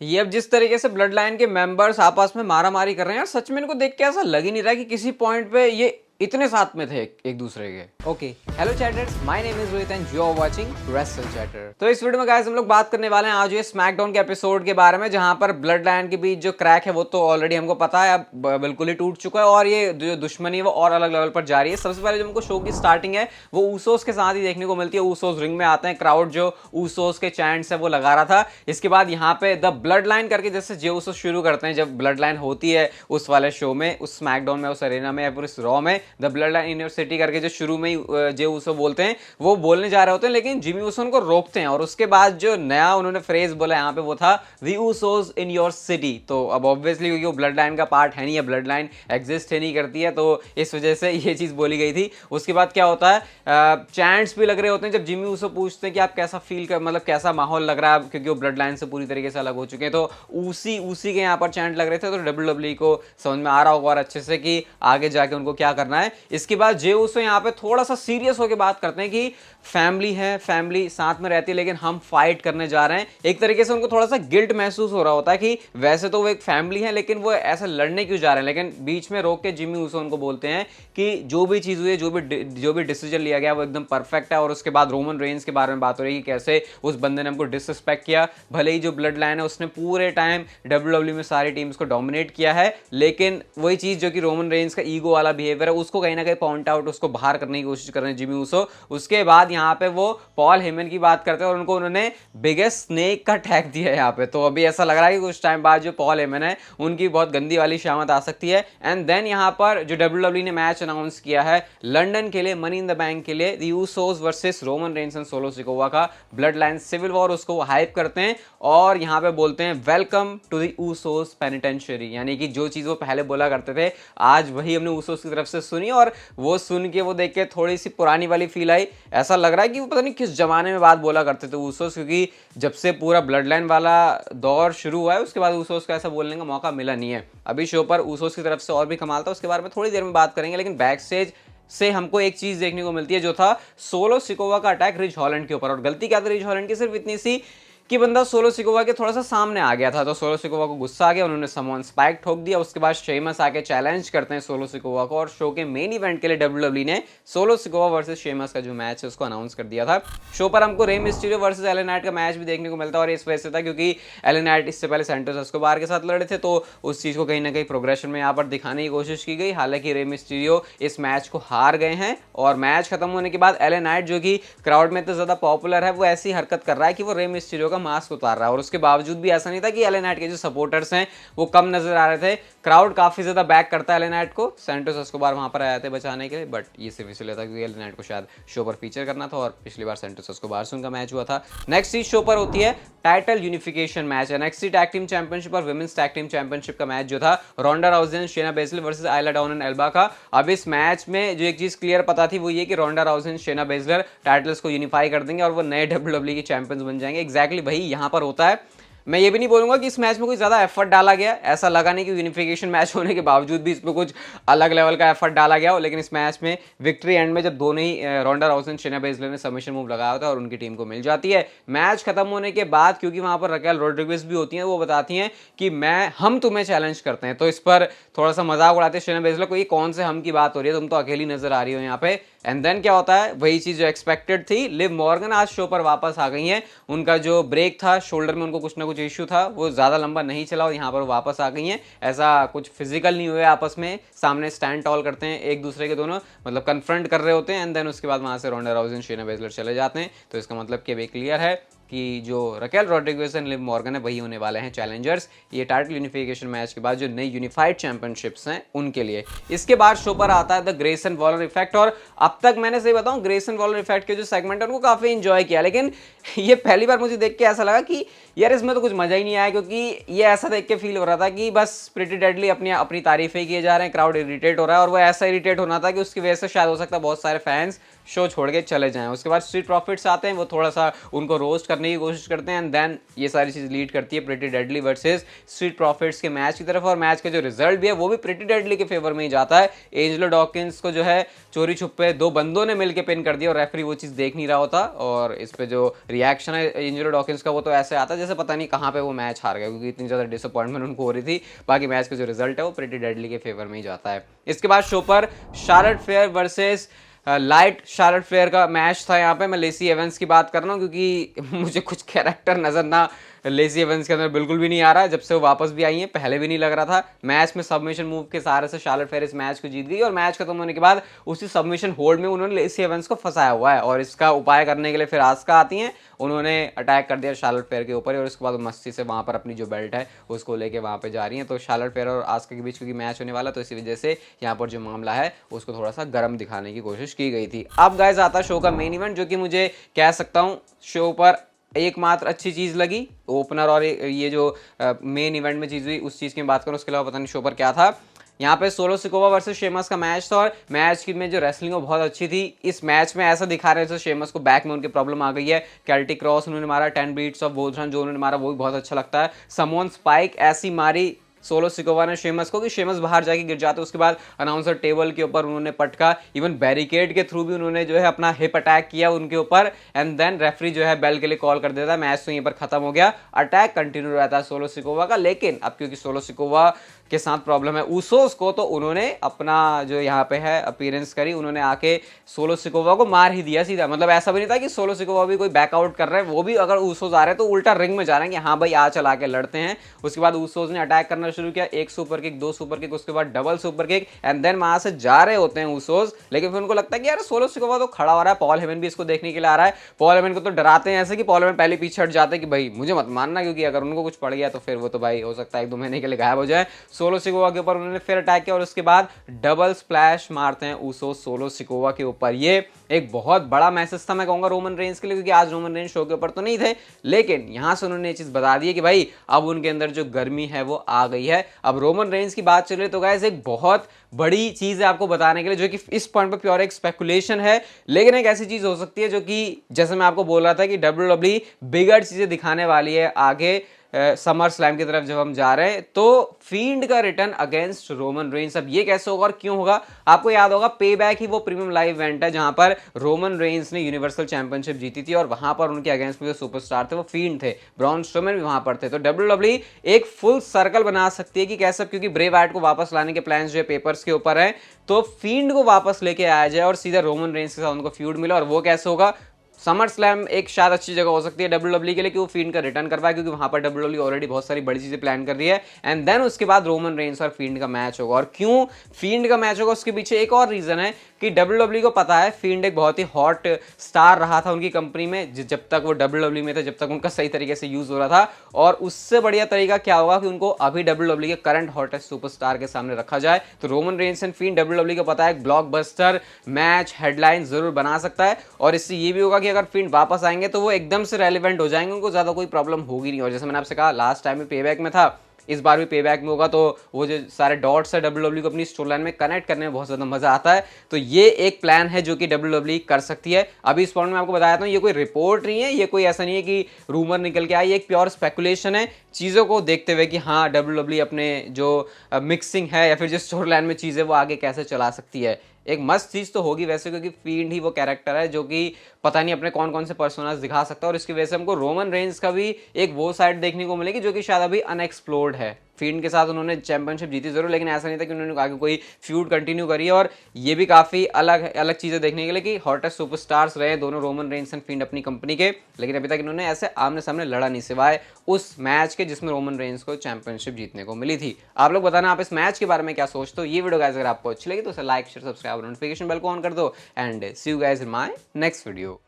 ये अब जिस तरीके से ब्लड लाइन के मेंबर्स आपस में मारा मारी कर रहे हैं यार, सच में इनको देख के ऐसा लग ही नहीं रहा कि किसी पॉइंट पे ये इतने साथ में थे एक दूसरे के। Okay, hello chatters, my name is Rohit and you are watching wrestle chatter. तो इस वीडियो में गाइस हम लोग बात करने वाले हैं आज ये स्मैकडाउन के एपिसोड के बारे में, जहां पर ब्लड लाइन के बीच जो क्रैक है वो तो ऑलरेडी हमको पता है, अब बिल्कुल ही टूट चुका है और ये जो दुश्मनी है वो और अलग लेवल पर जारी है। सबसे पहले जो हमको शो की स्टार्टिंग है वो ऊसोस के साथ ही देखने को मिलती है। ऊसोस रिंग में आते हैं, क्राउड जो ऊसोस के चैंट्स है वो लगा रहा था। इसके बाद यहाँ पे द ब्लड लाइन करके जैसे जे ऊसोस शुरू करते हैं, जब ब्लड लाइन होती है उस वाले शो में, उस स्मैकडाउन में, उस अरेना में या फिर उस रॉ में, द ब्लड लाइन सिटी करके जो शुरू में ही जे ऊसो बोलते हैं वो बोलने जा रहे होते हैं, लेकिन जिमी ऊसो उनको रोकते हैं और उसके बाद जो नया उन्होंने फ्रेज बोला यहाँ पे वो था the Usos in your city. तो अब ऑब्वियसली क्योंकि वो ब्लड लाइन का पार्ट है नहीं है, ब्लड लाइन एग्जिस्ट ही नहीं करती है, तो इस वजह से ये चीज बोली गई थी। उसके बाद क्या होता है, चैंट्स भी लग रहे होते हैं जब जिमी ऊसो पूछते हैं कि आप कैसा फील कर, मतलब कैसा माहौल लग रहा है, क्योंकि वो ब्लड लाइन से पूरी तरीके से अलग हो चुके हैं। तो उसी के यहाँ पर चैंट लग रहे थे, तो डब्ल्यूडब्ल्यूई को समझ में आ रहा होगा और अच्छे से कि आगे जाके उनको क्या करना है। इसके बाद जे ऊसो यहाँ पे थोड़ा सा सीरियस होकर बात करते हैं कि फैमिली है, फैमिली साथ में रहती है, लेकिन हम फाइट करने जा रहे हैं। एक तरीके से उनको थोड़ा सा गिल्ट महसूस हो रहा होता है कि वैसे तो वो एक फैमिली है लेकिन वो ऐसा लड़ने क्यों जा रहे हैं। लेकिन बीच में रोक के जिमी ऊसो उनको बोलते हैं कि जो भी चीज हुई है, जो भी डिसीजन लिया गया वो एकदम परफेक्ट है। और उसके बाद रोमन रेंज के बारे में बात हो रही है कि कैसे उस बंदे ने हमको डिसरिस्पेक्ट किया। भले ही जो ब्लड लाइन है उसने पूरे टाइम डब्ल्यूडब्ल्यूई में सारी टीम्स को डोमिनेट किया है, लेकिन वही चीज जो कि रोमन रेंज का ईगो वाला बिहेवियर है उसको कहीं ना कहीं पॉइंट आउट, उसको बाहर करने की कोशिश कर रहे हैं जिमी ऊसो। उसके बाद यहाँ पे वो पॉल हेमन की बात करते हैं और उन्होंने बिगेस्ट स्नेक का टैग दिया है यहाँ पे। तो अभी ऐसा लग रहा है कि कुछ टाइम बाद जो पॉल हेमन है उनकी बहुत गंदी वाली शामत आ सकती है। एंड देन यहाँ पर जो डब्ल्यूडब्ल्यूई ने मैच अनाउंस किया है लंदन के लिए, मनी इन द बैंक के लिए, the Usos versus Roman Reigns and solo Sikoa का ब्लड लाइन सिविल वॉर, उसको वो हाइप करते हैं और यहाँ पे बोलते हैं welcome to the Usos penitentiary. यानी कि जो चीज वो पहले बोला करते थे आज वही हमने यूसोस की तरफ से सुनी और वो सुन के वो देख के थोड़ी सी पुरानी वाली फील आई। ऐसा लग रहा है कि वो पता नहीं किस जमाने में बात बोला करते थे ऊसोस, क्योंकि जब से पूरा ब्लड लाइन वाला दौर शुरू हुआ है उसके बाद ऊसोस को ऐसा बोलने का मौका मिला नहीं है। अभी शो पर ऊसोस की तरफ से और भी कमाल था, उसके बारे में थोड़ी देर में बात करेंगे। लेकिन बैक स्टेज से हमको एक चीज देखने को मिलती है जो था सोलो सिकोवा का अटैक रिज हॉलैंड के ऊपर। और गलती क्या थी रिज हॉलैंड की, सिर्फ इतनी सी कि बंदा सोलो सिकोवा के थोड़ा सा सामने आ गया था, तो सोलो सिकोवा को गुस्सा आ गया, उन्होंने समवन स्पाइक ठोक दिया। उसके बाद शेमस आके चैलेंज करते हैं सोलो सिकोवा को और शो के मेन इवेंट के लिए डब्ल्यूडब्ल्यूई ने सोलो सिकोवा वर्सेस शेमस का जो मैच है उसको अनाउंस कर दिया था। शो पर हमको Rey Mysterio versus LA Knight का मैच भी देखने को मिलता है और इस वजह से था क्योंकि एलन नाइट इससे पहले सैंटोस एस्कोबार के साथ लड़े थे, तो उस चीज को कहीं ना कहीं प्रोग्रेशन में यहाँ पर दिखाने की कोशिश की गई। हालांकि रे मिस्टीरियो इस मैच को हार गए हैं और मैच खत्म होने के बाद एलन नाइट जो कि क्राउड में इतना ज्यादा पॉपुलर है वो ऐसी हरकत कर रहा है कि वो रे मिस्टीरियो का मास्क उतार रहा है। और उसके बावजूद भी ऐसा नहीं था कि एलन नाइट के जो सपोर्टर्स हैं वो कम नजर आ रहे थे, क्राउड काफी ज्यादा बैक करता है एलन नाइट को। सैंटोस एस्कोबार वहां पर आए थे बचाने के लिए, बट ये सिर्फ इसलिए था क्योंकि एलन नाइट को शायद शो पर फीचर करना था और पिछली बार सैंटोस एस्कोबार से उनका मैच हुआ था। नेक्स्ट चीज शो पर होती है title unification match, NXT tag team championship और विमेंस टैग टीम चैंपियनशिप का मैच जो था Ronda Rousey, Shayna Baszler versus Isla Dawn and Alba का। अब इस मैच में जो एक चीज क्लियर पता थी वो ये कि रोंडा राउजी, शेना बेजलर टाइटल्स को यूनिफाई कर देंगे और वो नए डब्ल्यूडब्ल्यूई के चैंपियंस बन जाएंगे। एग्जैक्टली भाई यहाँ पर होता है। मैं ये भी नहीं बोलूंगा कि इस मैच में कोई ज्यादा एफर्ट डाला गया, ऐसा लगा नहीं कि यूनिफिकेशन मैच होने के बावजूद भी इसमें कुछ अलग लेवल का एफर्ट डाला गया हो। लेकिन इस मैच में विक्ट्री एंड में जब दोनों ही रोंडा राउजी, शेना बेजलर ने सबमिशन मूव लगाया होता है और उनकी टीम को मिल जाती है। मैच खत्म होने के बाद क्योंकि वहां पर रकेल रोड्रिगेज भी होती हैं, वो बताती हैं कि हम तुम्हें चैलेंज करते हैं, तो इस पर थोड़ा सा मजाक उड़ाते हैं शेना बेजलर को, ये कौन से हम की बात हो रही है, तुम तो अकेली नजर आ रही हो यहाँ पे। एंड देन क्या होता है, वही चीज जो एक्सपेक्टेड थी, लिव मॉर्गन आज शो पर वापस आ गई हैं। उनका जो ब्रेक था शोल्डर में, उनको कुछ ना कुछ इश्यू था, वो ज्यादा लंबा नहीं चला और यहाँ पर वापस आ गई हैं। ऐसा कुछ फिजिकल नहीं हुआ, आपस में सामने स्टैंड टॉल करते हैं एक दूसरे के, दोनों मतलब कन्फ्रंट कर रहे होते हैं। एंड देन उसके बाद वहां से रोंडा राउजी, शेना बेजलर चले जाते हैं। तो इसका मतलब कि क्लियर है कि जो Raquel Rodriguez and Liv Morgan है वही होने वाले हैं चैलेंजर्स ये टाइटल यूनिफिकेशन मैच के बाद जो नई यूनिफाइड चैंपियनशिप्स हैं उनके लिए। इसके बाद शो पर आता है द ग्रेसन वॉलर इफेक्ट और अब तक मैंने सही बताऊं ग्रेसन वॉलर इफेक्ट के जो सेगमेंट है उनको काफी एंजॉय किया, लेकिन ये पहली बार मुझे देख के ऐसा लगा कि यार इसमें तो कुछ मजा ही नहीं आया, क्योंकि ये ऐसा देख के फील हो रहा था कि बस प्रिटी डेडली अपनी तारीफें किए जा रहे हैं, क्राउड इरिटेट हो रहा है और वो ऐसा इरिटेट होना था कि उसकी वजह से शायद हो सकता है बहुत सारे फैंस शो छोड़ के चले जाएं। उसके बाद स्ट्रीट प्रॉफिट्स आते हैं, वो थोड़ा सा उनको रोस्ट करने की कोशिश करते हैं एंड देन ये सारी चीज लीड करती है pretty deadly versus street profits के मैच की तरफ और मैच का जो रिजल्ट भी है वो भी प्रिटी डेडली के फेवर में ही जाता है। एंजेलो डॉकिंस को जो है चोरी छुपे दो बंदों ने मिलकर पिन कर दिया और रेफरी वो चीज देख नहीं रहा होता और इस पे जो रिएक्शन है एंजेलो डॉकिंस का वो तो ऐसे आता है वजह से पता नहीं कहाँ पे वो मैच हार गया, क्योंकि इतनी ज़्यादा डिसअपॉइंटमेंट उनको हो रही थी। बाकी मैच का जो रिजल्ट है वो प्रीटी डेडली के फेवर में ही जाता है। इसके बाद शो पर Charlotte fair versus light Charlotte fair का मैच था। यहाँ पे मैं लेसी एवंस की बात कर रहा हूँ, क्योंकि मुझे कुछ कैरेक्टर नजर ना लेसी एवंस के अंदर बिल्कुल भी नहीं आ रहा है। जब से वो वापस भी आई है, पहले भी नहीं लग रहा था। मैच में सबमिशन मूव के सहारे से शार्लेट फेयर इस मैच को जीत गई, और मैच खत्म होने के बाद उसी सबमिशन होल्ड में उन्होंने लेसी एवंस को फंसाया हुआ है, और इसका उपाय करने के लिए फिर आस्का आती हैं। उन्होंने अटैक कर दिया शार्लेट फेयर के ऊपर, और उसके बाद मस्ती से वहाँ पर अपनी जो बेल्ट है उसको लेके वहाँ पे जा रही हैं। तो शार्लेट फेयर और आस्का के बीच क्योंकि मैच होने वाला, तो इसी वजह से यहाँ पर जो मामला है उसको थोड़ा सा गर्म दिखाने की कोशिश की गई थी। अब गाइस आता है शो का मेन इवेंट, जो कि मुझे कह सकता हूँ शो पर एकमात्र अच्छी चीज़ लगी, ओपनर और ये जो मेन इवेंट में चीज़ हुई उस चीज़ की बात करूँ। उसके अलावा पता नहीं शो पर क्या था। यहाँ पे सोलो सिकोवा वर्सेस शेमस का मैच था, और मैच की में जो रेसलिंग वो बहुत अच्छी थी। इस मैच में ऐसा दिखा रहे थे शेमस को बैक में उनकी प्रॉब्लम आ गई है। कैल्टिक क्रॉस उन्होंने मारा, 10 बीट्स ऑफ बोथरन जो उन्होंने मारा वो भी बहुत अच्छा लगता है। समोन स्पाइक ऐसी मारी सोलो सिकोवा ने शेमस को कि शेमस बाहर जाके गिर जाते। उसके बाद अनाउंसर टेबल के ऊपर उन्होंने पटका, इवन बैरिकेड के थ्रू भी उन्होंने जो है अपना हिप अटैक किया उनके ऊपर, एंड देन रेफरी जो है बेल के लिए कॉल कर देता है। मैच तो यहीं पर खत्म हो गया। अटैक कंटिन्यू रहता है सोलो सिकोवा का, लेकिन अब क्योंकि सोलो सिकोवा के साथ प्रॉब्लम है ऊसोस को, तो उन्होंने अपना जो यहाँ पे है अपीयरेंस करी, उन्होंने आके सोलो सिकोवा को मार ही दिया सीधा। मतलब ऐसा भी नहीं था कि सोलो सिकोवा भी कोई बैकआउट कर रहे हैं, वो भी अगर ऊसोस आ रहे हैं तो उल्टा रिंग में जा रहे हैं कि हाँ भाई आ चला के लड़ते हैं। उसके बाद ऊसोस ने अटैक करना शुरू किया, एक सुपर किक, दो सुपर किक, उसके बाद double super kick, and then वहां से जा रहे होते हैं ऊसोस। लेकिन फिर उनको लगता है कि यार सोलो सिकोवा तो खड़ा हो रहा है, पॉल हेमन भी इसको देखने के लिए आ रहा है। पॉल हेमन को तो डराते हैं ऐसे कि पॉल हेमन पहले पीछे हट जाते हैं कि भाई मुझे मत मानना, क्योंकि अगर उनको कुछ पड़ गया तो फिर वो तो भाई हो सकता है 1-2 महीने के लिए गायब हो जाए। सोलो सिकोवा के ऊपर उन्होंने फिर अटैक किया, और उसके बाद डबल स्प्लैश मारते हैं ऊसोस सोलो सिकोवा के ऊपर। ये एक बहुत बड़ा मैसेज था मैं कहूंगा रोमन रेंस के लिए, क्योंकि आज रोमन रेंस शो के ऊपर तो नहीं थे, लेकिन यहां से उन्होंने ये चीज बता दी है कि भाई अब उनके अंदर जो गर्मी है वो आ गई है। अब रोमन रेंस की बात चले तो गाइस एक बहुत बड़ी चीज है आपको बताने के लिए, जो कि इस पॉइंट पर प्योर एक स्पेकुलेशन है, लेकिन एक ऐसी चीज हो सकती है जो कि जैसे मैं आपको बोल रहा था कि WWE बिगड़ चीजें दिखाने वाली है आगे समर स्लैम की तरफ जब हम जा रहे हैं। तो फील्ड का रिटर्न अगेंस्ट रोमन रेंस, अब ये कैसे होगा और क्यों होगा? आपको याद होगा पे बैक ही वो प्रीमियम लाइव इवेंट है जहां पर रोमन रेंस ने यूनिवर्सल चैंपियनशिप जीती थी, और वहां पर उनके अगेंस्ट में जो सुपरस्टार थे वो फील्ड थे, ब्रॉन स्ट्रोमैन भी वहां पर थे। तो WWE एक फुल सर्कल बना सकती है कि कैसे, क्योंकि ब्रे वाइट को वापस लाने के प्लान जो है पेपर्स के ऊपर है, तो फील्ड को वापस लेके आया जाए और सीधा रोमन रेंस के साथ उनको फ्यूड मिला। और वो कैसे होगा? समर स्लैम एक शायद अच्छी जगह हो सकती है WWE के लिए कि वो फील्ड का रिटर्न करवाए, क्योंकि वहां पर WWE ऑलरेडी बहुत सारी बड़ी चीजें प्लान कर रही है। एंड देन उसके बाद रोमन रेंस और फील्ड का मैच होगा। और क्यों फील्ड का मैच होगा उसके पीछे एक और रीजन है कि WWE को पता है फील्ड एक बहुत ही हॉट स्टार रहा था उनकी कंपनी में जब तक वो WWE में थे, जब तक उनका सही तरीके से यूज हो रहा था। और उससे बढ़िया तरीका क्या होगा कि उनको अभी WWE के करंट हॉटेस्ट सुपरस्टार के सामने रखा जाए। तो Roman Reigns and field WWE को पता है एक ब्लॉकबस्टर मैच हेडलाइन जरूर बना सकता है, और इससे ये भी होगा कि अगर फील्ड वापस आएंगे तो वो एकदम से रेलिवेंट हो जाएंगे, उनको ज्यादा कोई प्रॉब्लम होगी नहीं। और जैसे मैंने आपसे कहा लास्ट टाइम में पेबैक में था, इस बार भी पेबैक में होगा, तो वो जो सारे डॉट्स है WWE को अपनी स्टोरी लाइन में कनेक्ट करने में बहुत ज्यादा मजा आता है। तो ये एक प्लान है जो कि WWE कर सकती है। अभी इस पॉइंट में आपको बताया था ये कोई रिपोर्ट नहीं है, ये कोई ऐसा नहीं है कि रूमर निकल के आया, ये एक प्योर स्पेकुलेशन है चीज़ों को देखते हुए कि हाँ WWE अपने जो मिक्सिंग है या फिर जो स्टोरी लाइन में चीज़ें वो आगे कैसे चला सकती है। एक मस्त चीज़ तो होगी वैसे, क्योंकि फील्ड ही वो कैरेक्टर है जो कि पता नहीं अपने कौन कौन से पर्सोनास दिखा सकता है, और इसकी वजह से हमको रोमन रेंस का भी एक वो साइड देखने को मिलेगी जो कि शायद अभी अनएक्सप्लोर्ड है। फील्ड के साथ उन्होंने चैंपियनशिप जीती जरूर, लेकिन ऐसा नहीं था कि उन्होंने आगे कोई फ्यूड कंटिन्यू करी है। और ये भी काफ़ी अलग अलग चीज़ें देखने के लिए कि हॉटेस्ट सुपरस्टार्स रहे दोनों रोमन रेंस एंड फील्ड अपनी कंपनी के, लेकिन अभी तक इन्होंने ऐसे आमने सामने लड़ा नहीं, सिवाय उस मैच के जिसमें रोमन रेंस को चैंपियनशिप जीतने को मिली थी। आप लोग बताना आप इस मैच के बारे में क्या सोचते हो। ये वीडियो गाइस अगर आपको अच्छी लगी तो उसे लाइक शेयर सब्सक्राइब और नोटिफिकेशन बेल को ऑन कर दो, and see you guys in my next video.